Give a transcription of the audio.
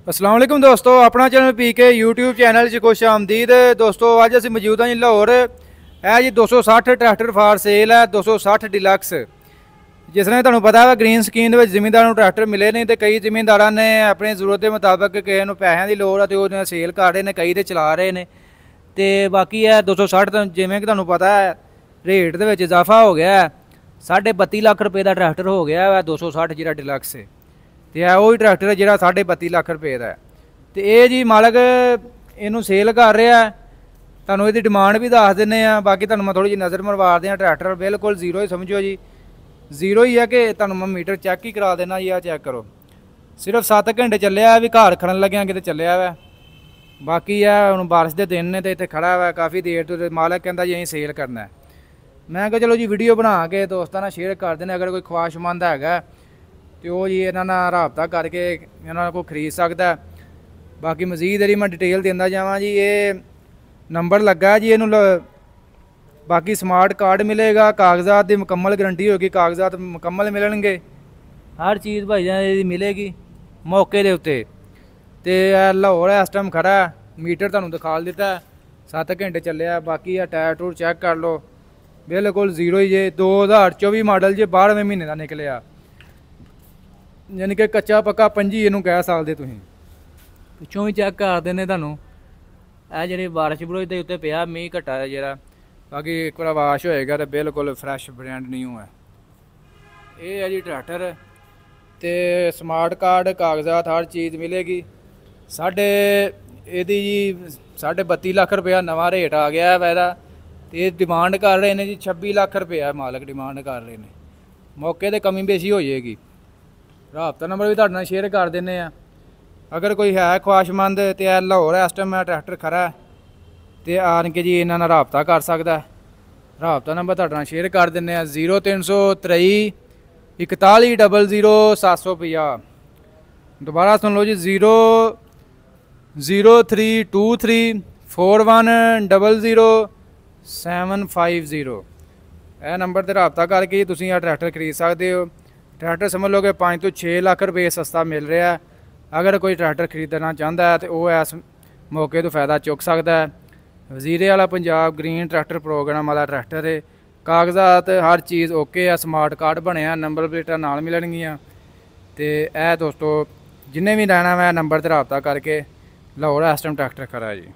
अस्सलाम वालेकुम दोस्तों, अपना चैनल पीके यूट्यूब चैनल च खुश आमदीद। दोस्तों अज असीं मौजूद हाँ जी लाहौर। है जी 260 ट्रैक्टर फॉर सेल है, 260 डिलक्स। जिसने तुहानूं पता है ग्रीन स्कीम के जिमींदारों को ट्रैक्टर मिले नहीं, तो कई जिमींदारों ने अपनी जरूरत के मुताबिक किसी को पैसों की लोड़ है तो वो सेल कर रहे हैं, कई तो चला रहे हैं। तो बाकी है 260 जिमें कि तुहानूं पता है रेट के इजाफा हो गया है। 32.5 लाख रुपए का ट्रैक्टर हो गया है 260 जो डिलक्स है। तो है वही ट्रैक्टर है जो 32.5 लाख रुपए का है। तो ये जी मालक इनू सेल कर रहा है। तुहानूं इसकी डिमांड भी दस देने। बाकी तुहानूं मैं थोड़ी जी नज़र मरवा दें। ट्रैक्टर बिल्कुल जीरो ही समझो जी, जीरो ही है कि तुहानूं मैं मीटर चैक ही करा देना जी। आ चैक करो, सिर्फ 7 घंटे चलिया भी, घर खड़न लग्या कि चलिया वै। बाकी है हुण बारिश के दिन ने तो इतने खड़ा हुआ काफ़ी देर तो मालक कहता जी अं सेल करना है। मैं कहा चलो जी वीडियो बना के दोस्तों नाल शेयर कर देने। अगर कोई ख्वाहिशमंद है तो वो जी इन्हां नाल राबता करके इन्हां को खरीद सकता है। बाकी मजीद जी मैं डिटेल देंदा जावां जी। ये नंबर लगा जी इनू। बाकी स्मार्ट कार्ड मिलेगा, कागजात की मुकम्मल गारंटी होगी, कागजात मुकम्मल मिलणगे, हर चीज़ भाई जी मिलेगी मौके के उत्ते। तो लाहौर इस टाइम खड़ा है, मीटर तुहानूं दिखा दिता है, 7 घंटे चलिया। बाकी टायर टूर चैक कर लो, बिल्कुल जीरो ही जे। 2024 मॉडल जे 12वें महीने का निकलिया, यानी कि कच्चा पक्का 25 इनू कह सकते तुसीं। पिछों भी चैक कर देने तुहानूं। ਇਹ ਜਿਹੜੀ ਬਾਰਿਸ਼ ਬਰੋਜ ਦੇ ਉੱਤੇ ਪਿਆ ਮੀਂਹ ਘਟਾ ਹੈ ਜਿਹੜਾ। ਬਾਕੀ ਇੱਕ ਵਾਰ ਵਾਸ਼ ਹੋਏਗਾ ਤਾਂ ਬਿਲਕੁਲ ਫਰੈਸ਼ ਬ੍ਰਾਂਡ ਨਿਊ ਹੈ। ਇਹ ਹੈ ਜੀ ਟਰੈਕਟਰ ਤੇ ਸਮਾਰਟ ਕਾਰਡ ਕਾਗਜ਼ਾਤ ਹਰ ਚੀਜ਼ ਮਿਲੇਗੀ। ਸਾਡੇ ਇਹਦੀ ਜੀ 32.5 ਲੱਖ ਰੁਪਇਆ ਨਵਾਂ ਰੇਟ ਆ ਗਿਆ ਹੈ ਇਹਦਾ। ਤੇ ਡਿਮਾਂਡ ਕਰ ਰਹੇ ਨੇ ਜੀ 26 ਲੱਖ ਰੁਪਇਆ ਮਾਲਕ ਡਿਮਾਂਡ ਕਰ ਰਹੇ ਨੇ। ਮੌਕੇ ਤੇ ਕਮੀ ਬੇਸ਼ੀ ਹੋ ਜਾਏਗੀ। ਰਾਬਤਾ ਨੰਬਰ ਵੀ ਤੁਹਾਡੇ ਨਾਲ ਸ਼ੇਅਰ ਕਰ ਦਿੰਦੇ ਆ। अगर कोई है ख्वाहिशमंद तो लाहौर इस टाइम ट्रैक्टर खड़ा है तो आन के जी इन्होंने राबता कर सकता है। राबता नंबर तुहाडे नाल शेयर कर दें 0323 4100 750। दोबारा सुन लो जी 0323 4100 750। यह नंबर पर राबता करके तुसीं यह ट्रैक्टर खरीद सकते हो। ट्रैक्टर समझ लो कि 5 तो 6 लाख रुपये सस्ता मिल रहा है। अगर कोई ट्रैक्टर खरीदना चाहता है तो वह इस मौके तो फ़ायदा चुक सकता है। वजीरे वाला पंजाब ग्रीन ट्रैक्टर प्रोग्राम वाला ट्रैक्टर है। कागजात हर चीज़ ओके है, स्मार्ट कार्ड बनया, नंबर प्लेटां नाल मिलणगियां। तो यह दोस्तों जिन्हें भी लेना मैं नंबर पर रबता करके लाहौर इस टाइम ट्रैक्टर खड़ा है जी।